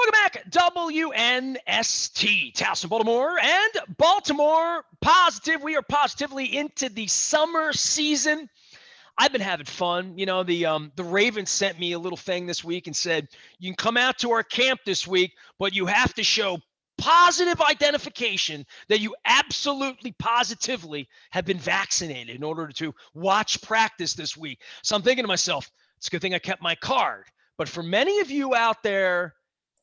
Welcome back, WNST, Towson, Baltimore, and Baltimore Positive. We are positively into the summer season. I've been having fun. You know, the Ravens sent me a little thing this week and said, you can come out to our camp this week, but you have to show positive identification that you absolutely positively have been vaccinated in order to watch practice this week. So I'm thinking to myself, it's a good thing I kept my card. But for many of you out there,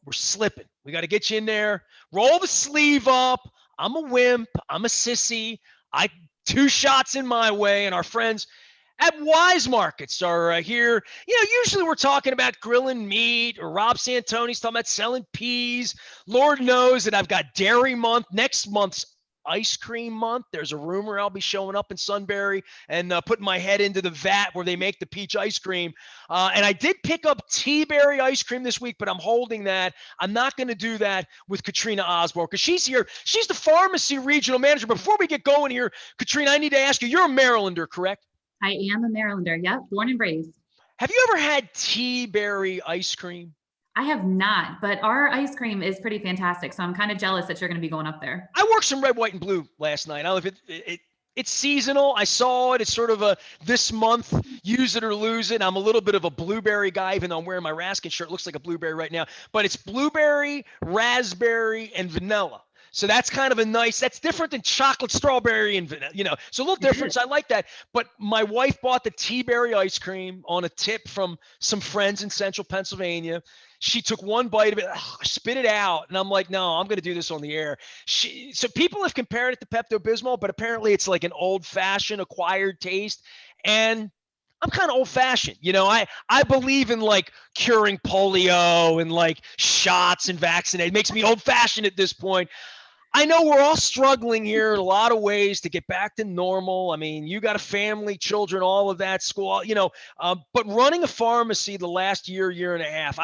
we're slipping. We got to get you in there. Roll the sleeve up. I'm a wimp. I'm a sissy. I 2 shots in my way, and our friends at Weis Markets are here. You know, usually we're talking about grilling meat, or Rob Santoni's talking about selling peas. Lord knows that I've got Dairy Month. Next month's Ice Cream Month. There's a rumor I'll be showing up in Sunbury and putting my head into the vat where they make the peach ice cream. And I did pick up tea berry ice cream this week, but I'm holding that. I'm not going to do that with Katrina Osbourne because she's here. She's the pharmacy regional manager. Before we get going here, Katrina, I need to ask you, you're a Marylander, correct? I am a Marylander. Yep, born and raised. Have you ever had tea berry ice cream? I have not, but our ice cream is pretty fantastic. So I'm kind of jealous that you're going to be going up there. I worked some red, white, and blue last night. I don't know if it's seasonal. I saw it. It's sort of a this month, use it or lose it. I'm a little bit of a blueberry guy, even though I'm wearing my Raskin shirt. It looks like a blueberry right now. But it's blueberry, raspberry, and vanilla. So that's kind of that's different than chocolate, strawberry, and vanilla, you know, so a little different. So I like that. But my wife bought the tea berry ice cream on a tip from some friends in central Pennsylvania. She took one bite of it, spit it out. And I'm like, no, I'm going to do this on the air. So people have compared it to Pepto-Bismol, but apparently it's like an old fashioned acquired taste. And I'm kind of old fashioned. You know, I believe in like curing polio and like shots and vaccinate. It makes me old fashioned at this point. I know we're all struggling here in a lot of ways to get back to normal. I mean, you got a family, children, all of that, school, you know, but running a pharmacy the last year and a half,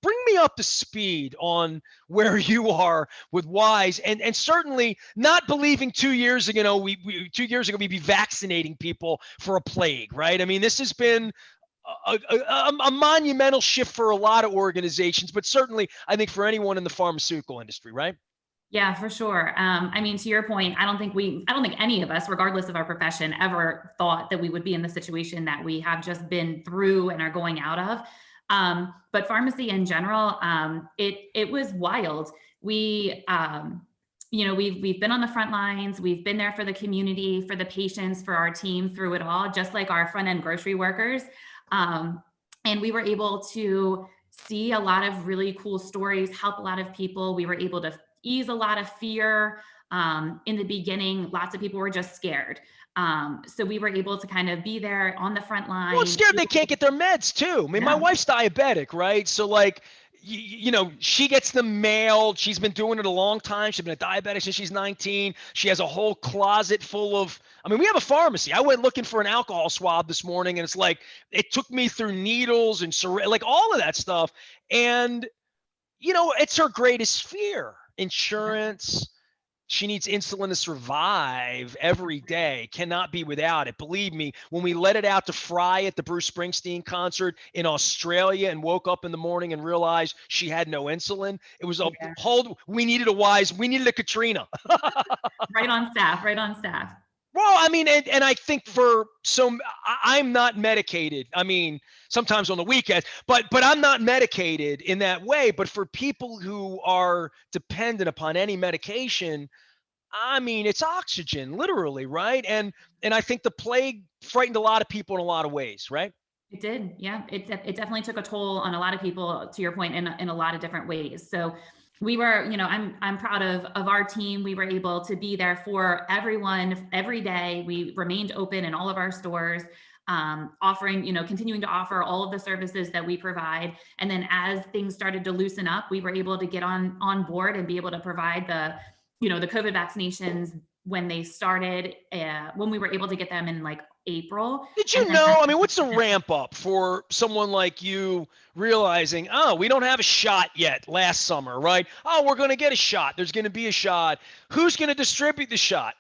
bring me up to speed on where you are with Weis, and certainly not believing 2 years ago, we 2 years ago, we'd be vaccinating people for a plague, right? I mean, this has been a monumental shift for a lot of organizations, but certainly I think for anyone in the pharmaceutical industry, right? Yeah, for sure. I mean, to your point, I don't think any of us, regardless of our profession, ever thought that we would be in the situation that we have just been through and are going out of. But pharmacy in general, it was wild. We've been on the front lines. We've been there for the community, for the patients, for our team through it all, just like our front end grocery workers. And we were able to see a lot of really cool stories, help a lot of people. We were able to ease a lot of fear. In the beginning, lots of people were just scared. So we were able to kind of be there on the front line. Well, scared they can't get their meds too. I mean, my wife's diabetic, right? So like, you know, she gets them mailed. She's been doing it a long time. She's been a diabetic since she's 19. She has a whole closet full of, I mean, we have a pharmacy. I went looking for an alcohol swab this morning, and it's like, it took me through needles and like all of that stuff. And, you know, it's her greatest fear. Insurance. She needs insulin to survive every day, cannot be without it. Believe me, when we let it out to fry at the Bruce Springsteen concert in Australia and woke up in the morning and realized she had no insulin, it was we needed a Weis, we needed a Katrina. Right on staff. Well, I mean, and I think I'm not medicated. I mean, sometimes on the weekends, but I'm not medicated in that way. But for people who are dependent upon any medication, I mean, it's oxygen, literally, right? And I think the plague frightened a lot of people in a lot of ways, right? It did, yeah. It definitely took a toll on a lot of people, to your point, in a lot of different ways. So we were, you know, I'm proud of our team. We were able to be there for everyone every day. We remained open in all of our stores, offering, you know, continuing to offer all of the services that we provide. And then as things started to loosen up, we were able to get on board and be able to provide the COVID vaccinations when they started, when we were able to get them in like April. Did you know, I mean, what's the ramp up for someone like you realizing, oh, we don't have a shot yet last summer, right? Oh, we're going to get a shot. There's going to be a shot. Who's going to distribute the shot?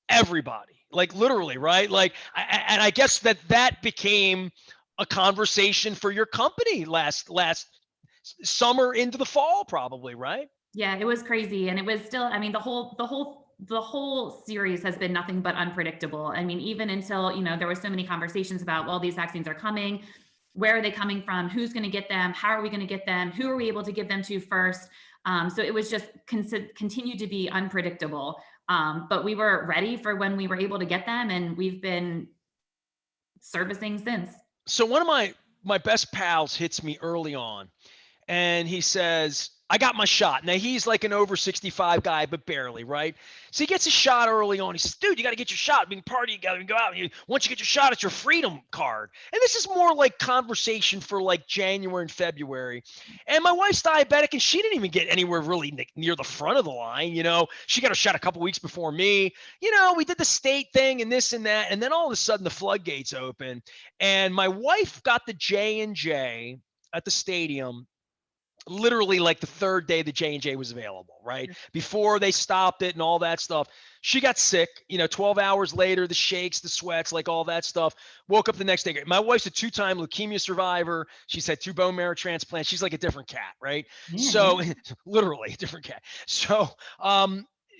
Everybody, like literally, right? Like, and I guess that became a conversation for your company last summer into the fall, probably, right? Yeah, it was crazy. And it was still, I mean, the whole series has been nothing but unpredictable. I mean, even until, there were so many conversations about, well, these vaccines are coming. Where are they coming from? Who's going to get them? How are we going to get them? Who are we able to give them to first? So it was just continued to be unpredictable. But we were ready for when we were able to get them, and we've been servicing since. So one of my best pals hits me early on, and he says, I got my shot. Now he's like an over 65 guy, but barely, right? So he gets a shot early on. He says, dude, you got to get your shot. We can party together and go out. Once you get your shot, it's your freedom card. And this is more like conversation for like January and February. And my wife's diabetic, and she didn't even get anywhere really near the front of the line. She got her shot a couple weeks before me. We did the state thing and this and that. And then all of a sudden the floodgates open. And my wife got the J&J at the stadium literally like the third day the J&J was available, right? Before they stopped it and all that stuff. She got sick, 12 hours later, the shakes, the sweats, like all that stuff. Woke up the next day. My wife's a 2-time leukemia survivor. She's had 2 bone marrow transplants. She's like a different cat, right? Yeah. So literally a different cat. So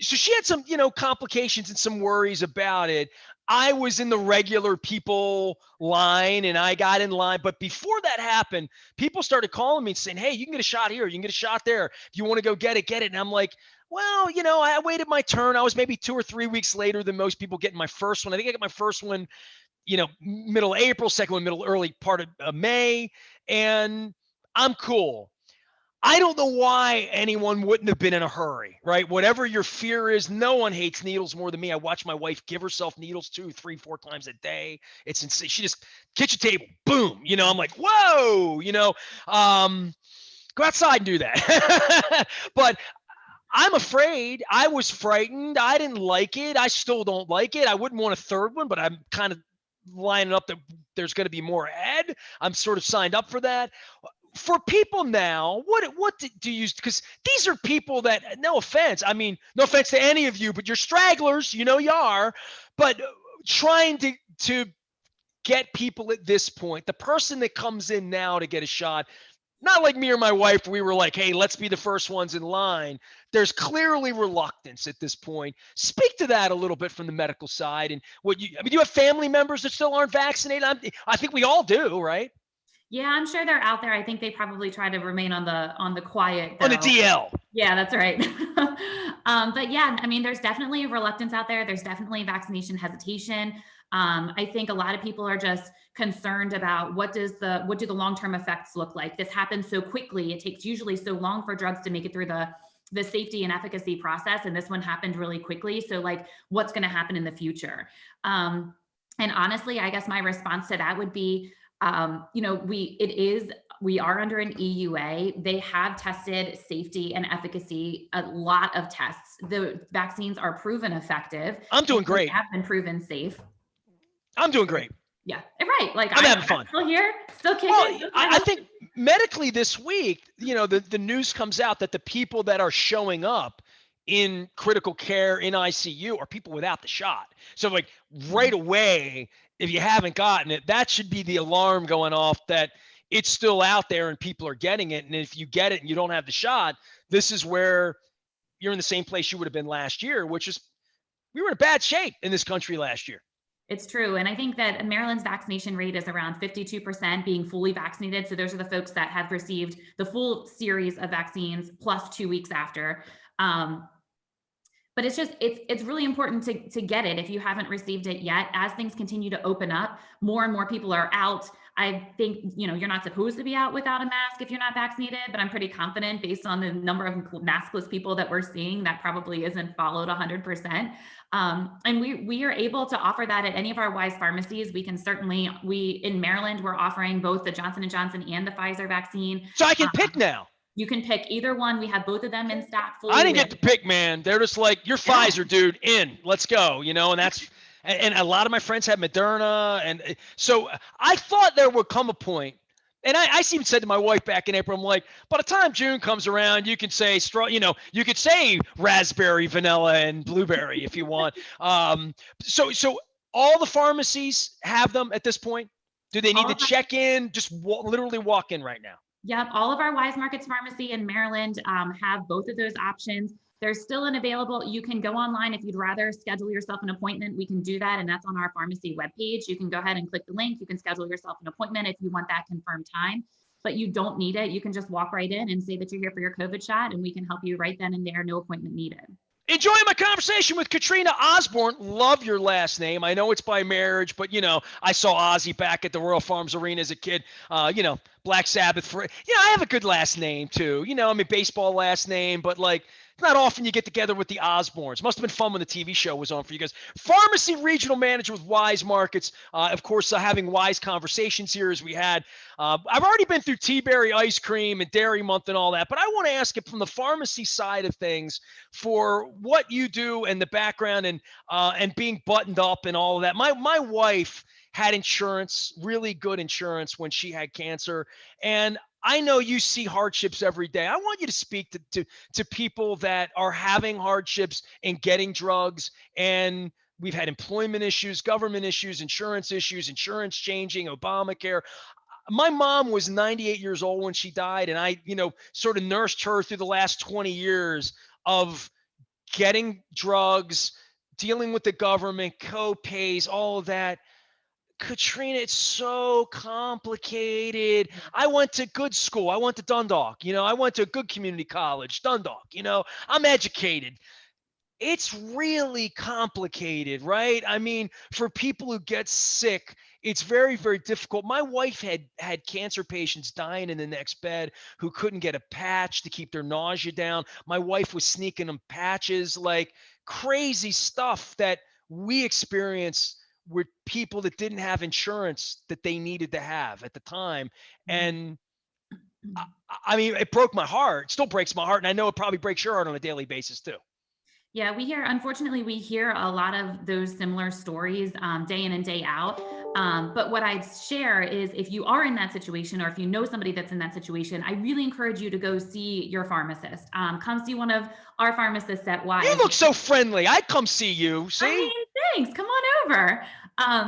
she had some, complications and some worries about it. I was in the regular people line and I got in line. But before that happened, people started calling me and saying, hey, you can get a shot here. You can get a shot there. If you want to go get it, get it. And I'm like, well, I waited my turn. I was maybe 2 or 3 weeks later than most people getting my first one. I think I got my first one, middle of April, second one, early part of May. And I'm cool. I don't know why anyone wouldn't have been in a hurry, right? Whatever your fear is, no one hates needles more than me. I watch my wife give herself needles 2, 3, 4 times a day. It's insane. She just kitchen table, boom. I'm like, whoa, go outside and do that. But I'm afraid. I was frightened. I didn't like it. I still don't like it. I wouldn't want a third one, but I'm kind of lining up that there's going to be more ahead. I'm sort of signed up for that. For people now, what do you use? Because these are people that, no offense, I mean, no offense to any of you, but you're stragglers, you are, but trying to get people at this point, the person that comes in now to get a shot, not like me or my wife, we were like, hey, let's be the first ones in line. There's clearly reluctance at this point. Speak to that a little bit from the medical side. And you have family members that still aren't vaccinated? I think we all do, right? Yeah, I'm sure they're out there. I think they probably try to remain on the quiet, though. On the DL. Yeah, that's right. But yeah, I mean, there's definitely reluctance out there. There's definitely vaccination hesitation. I think a lot of people are just concerned about what do the long-term effects look like? This happens so quickly. It takes usually so long for drugs to make it through the safety and efficacy process. And this one happened really quickly. So like, what's going to happen in the future? And honestly, I guess my response to that would be, we are under an EUA. They have tested safety and efficacy, a lot of tests. The vaccines are proven effective. I'm doing great. They have been proven safe. I'm doing great. Yeah, right. Like I'm having fun. Still here, still kicking. Well, I think medically this week, the news comes out that the people that are showing up in critical care in ICU are people without the shot. So like right away, if you haven't gotten it, that should be the alarm going off that it's still out there and people are getting it. And if you get it and you don't have the shot, this is where you're in the same place you would have been last year, which is we were in bad shape in this country last year. It's true. And I think that Maryland's vaccination rate is around 52% being fully vaccinated. So those are the folks that have received the full series of vaccines plus 2 weeks after. But it's really important to get it if you haven't received it yet. As things continue to open up, more and more people are out. I think, you're not supposed to be out without a mask if you're not vaccinated, but I'm pretty confident based on the number of maskless people that we're seeing, that probably isn't followed 100%. And we are able to offer that at any of our Weis pharmacies. We can certainly, in Maryland, we're offering both the Johnson & Johnson and the Pfizer vaccine. So I can pick now. You can pick either one. We have both of them in stock. I didn't get to pick, man. They're just like, you're Pfizer, dude, in, let's go, and that's, and a lot of my friends have Moderna. And so I thought there would come a point, and I even said to my wife back in April, I'm like, by the time June comes around, you can say you could say raspberry, vanilla, and blueberry if you want. So all the pharmacies have them at this point. Do they need to check in? Just literally walk in right now. Yep, all of our Wise Markets Pharmacy in Maryland have both of those options. They're still unavailable. You can go online if you'd rather schedule yourself an appointment. We can do that, and that's on our pharmacy webpage. You can go ahead and click the link. You can schedule yourself an appointment if you want that confirmed time, but you don't need it. You can just walk right in and say that you're here for your COVID shot, and we can help you right then and there. No appointment needed. Enjoying my conversation with Katrina Osbourne. Love your last name. I know it's by marriage, but I saw Ozzy back at the Royal Farms Arena as a kid. Black Sabbath. I have a good last name too. Baseball last name, but like it's not often you get together with the Osbournes. Must have been fun when the TV show was on for you guys. Pharmacy regional manager with Weis Markets. Of course, having Weis conversations here as we had. I've already been through Tea-Berry ice cream and Dairy Month and all that, but I want to ask it from the pharmacy side of things for what you do and the background and being buttoned up and all of that. My wife had insurance, really good insurance when she had cancer, and I know you see hardships every day. I want you to speak to people that are having hardships in getting drugs, and we've had employment issues, government issues, insurance changing, Obamacare. My mom was 98 years old when she died, and I, sort of nursed her through the last 20 years of getting drugs, dealing with the government, co-pays, all of that. Katrina, it's so complicated. I went to good school. I went to Dundalk. I went to a good community college, Dundalk. I'm educated. It's really complicated, right? I mean, for people who get sick, it's very, very difficult. My wife had cancer patients dying in the next bed who couldn't get a patch to keep their nausea down. My wife was sneaking them patches, like crazy stuff that we experienced with people that didn't have insurance that they needed to have at the time. And I mean, it broke my heart. It still breaks my heart. And I know it probably breaks your heart on a daily basis too. Yeah, unfortunately, we hear a lot of those similar stories day in and day out. But what I'd share is if you are in that situation or if you know somebody that's in that situation, I really encourage you to go see your pharmacist. Come see one of our pharmacists at You Wise. look so friendly. I'd come see you. See? I mean, thanks. Come on over.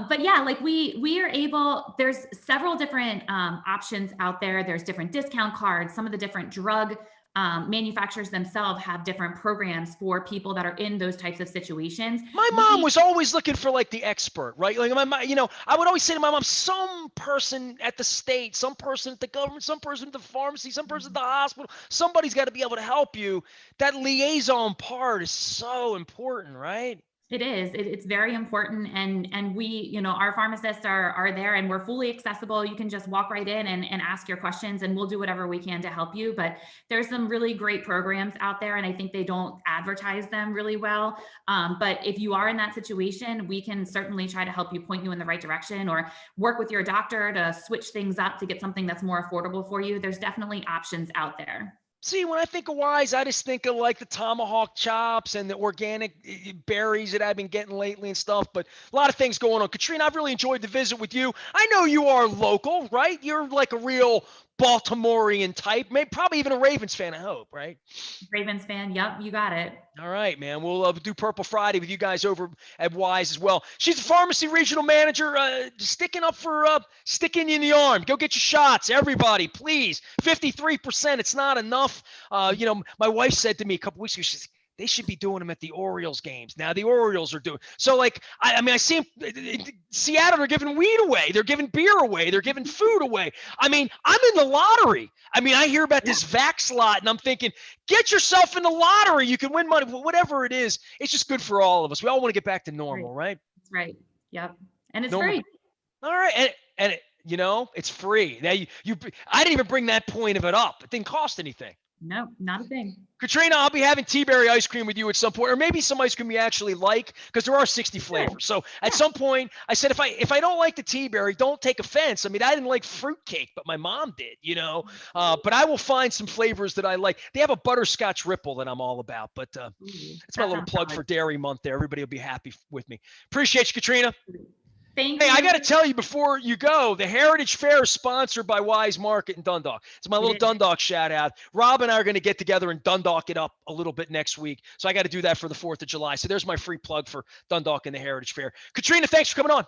But yeah, like we are able, there's several different options out there. There's different discount cards. Some of the different drug manufacturers themselves have different programs for people that are in those types of situations. My mom was always looking for like the expert, right? Like I would always say to my mom, some person at the state, some person at the government, some person at the pharmacy, some person at the hospital, somebody's got to be able to help you. That liaison part is so important, right? It is. It's very important, and we, our pharmacists are there, and we're fully accessible. You can just walk right in and ask your questions, and we'll do whatever we can to help you. But there's some really great programs out there, and I think they don't advertise them really well. But if you are in that situation, we can certainly try to help you, point you in the right direction, or work with your doctor to switch things up to get something that's more affordable for you. There's definitely options out there. See, when I think of Wise, I just think of like the tomahawk chops and the organic berries that I've been getting lately and stuff, but a lot of things going on. Katrina, I've really enjoyed the visit with you. I know you are local, right? You're like a real Baltimorean type, maybe probably even a Ravens fan, I hope, right? Ravens fan. Yep, you got it. All right, man. We'll do Purple Friday with you guys over at Wise as well. She's a pharmacy regional manager, sticking up for sticking you in the arm. Go get your shots, everybody, please. 53%. It's not enough. My wife said to me a couple weeks ago, she said, they should be doing them at the Orioles games. Now the Orioles are doing so. Like I see them, Seattle. They're giving weed away. They're giving beer away. They're giving food away. I mean, I'm in the lottery. I mean, I hear about this Vax lot, and I'm thinking, get yourself in the lottery. You can win money. Whatever it is, it's just good for all of us. We all want to get back to normal, right? That's right. Yep. And it's Normal. free. All right, and it's free. Now I didn't even bring that point of it up. It didn't cost anything. No, not a thing. Katrina, I'll be having Tea-Berry ice cream with you at some point, or maybe some ice cream you actually like, because there are 60 flavors. So at some point, I said, if I don't like the Tea-Berry, don't take offense. I mean, I didn't like fruitcake, but my mom did, But I will find some flavors that I like. They have a butterscotch ripple that I'm all about, but it's my little plug for Dairy Month there. Everybody will be happy with me. Appreciate you, Katrina. Thank you. Hey, I got to tell you before you go, the Heritage Fair is sponsored by Wise Market in Dundalk. It's my little Dundalk shout out. Rob and I are going to get together and Dundalk it up a little bit next week. So I got to do that for the 4th of July. So there's my free plug for Dundalk and the Heritage Fair. Katrina, thanks for coming on.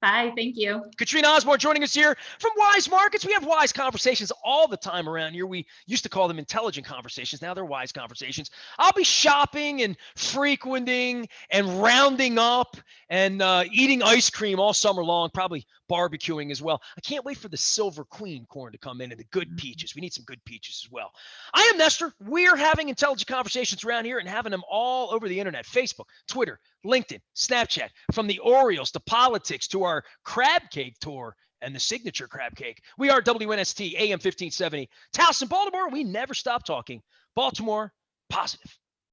Bye. Thank you. Katrina Osbourne joining us here from Weis Markets. We have Weis conversations all the time around here. We used to call them intelligent conversations. Now they're Weis conversations. I'll be shopping and frequenting and rounding up and eating ice cream all summer long, probably barbecuing as well. I can't wait for the Silver Queen corn to come in and the good peaches. We need some good peaches as well. I am Nestor. We're having intelligent conversations around here and having them all over the internet, Facebook, Twitter, LinkedIn, Snapchat, from the Orioles to politics to our crab cake tour and the signature crab cake. We are WNST AM 1570. Towson, Baltimore. We never stop talking. Baltimore positive.